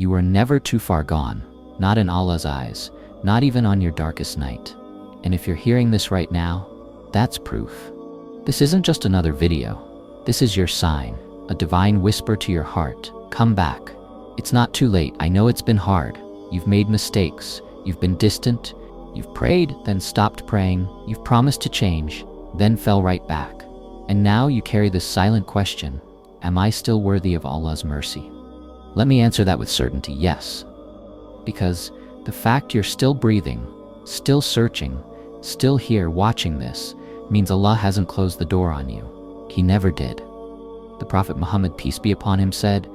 You are never too far gone, not in Allah's eyes, not even on your darkest night. And if you're hearing this right now, that's proof. This isn't just another video. This is your sign, a divine whisper to your heart. Come back. It's not too late. I know it's been hard. You've made mistakes. You've been distant. You've prayed, then stopped praying. You've promised to change, then fell right back. And now you carry this silent question, am I still worthy of Allah's mercy? Let me answer that with certainty, yes. Because the fact you're still breathing, still searching, still here watching this, means Allah hasn't closed the door on you. He never did. The Prophet Muhammad, peace be upon him, said,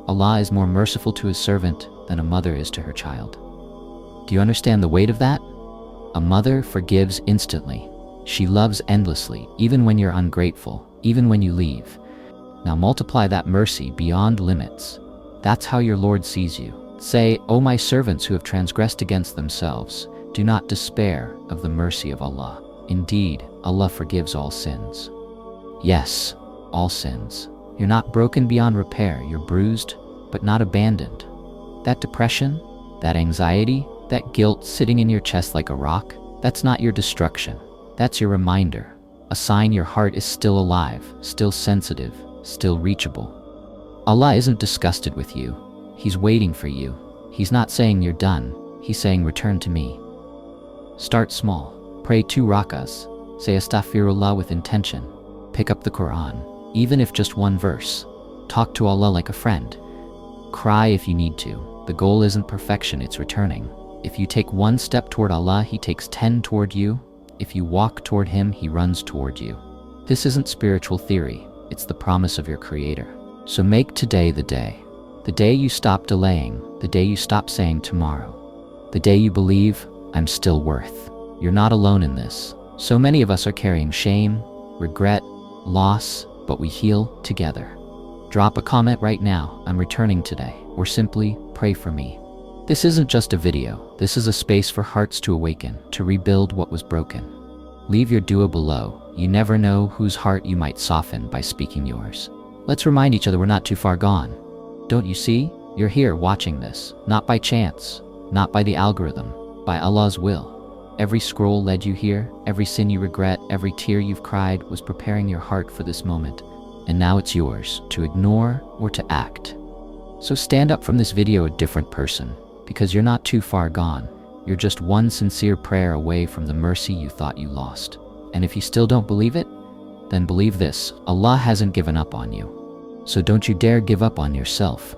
Allah is more merciful to his servant than a mother is to her child. Do you understand the weight of that? A mother forgives instantly. She loves endlessly, even when you're ungrateful, even when you leave. Now multiply that mercy beyond limits. That's how your Lord sees you. Say, O my servants who have transgressed against themselves, do not despair of the mercy of Allah. Indeed, Allah forgives all sins. Yes, all sins. You're not broken beyond repair. You're bruised, but not abandoned. That depression, that anxiety, that guilt sitting in your chest like a rock, that's not your destruction. That's your reminder, a sign your heart is still alive, still sensitive, still reachable. Allah isn't disgusted with you. He's waiting for you. He's not saying you're done. He's saying return to me. Start small. Pray 2 rakas. Say astaghfirullah with intention. Pick up the Qur'an, even if just 1 verse. Talk to Allah like a friend. Cry if you need to. The goal isn't perfection, it's returning. If you take 1 step toward Allah, He takes 10 toward you. If you walk toward Him, He runs toward you. This isn't spiritual theory. It's the promise of your Creator. So make today the day you stop delaying, the day you stop saying tomorrow, the day you believe, I'm still worth. You're not alone in this. So many of us are carrying shame, regret, loss, but we heal together. Drop a comment right now, I'm returning today, or simply, pray for me. This isn't just a video, this is a space for hearts to awaken, to rebuild what was broken. Leave your dua below. You never know whose heart you might soften by speaking yours. Let's remind each other we're not too far gone. Don't you see? You're here watching this, not by chance, not by the algorithm, by Allah's will. Every scroll led you here, every sin you regret, every tear you've cried was preparing your heart for this moment. And now it's yours, to ignore or to act. So stand up from this video a different person, because you're not too far gone. You're just 1 sincere prayer away from the mercy you thought you lost. And if you still don't believe it, then believe this, Allah hasn't given up on you. So don't you dare give up on yourself.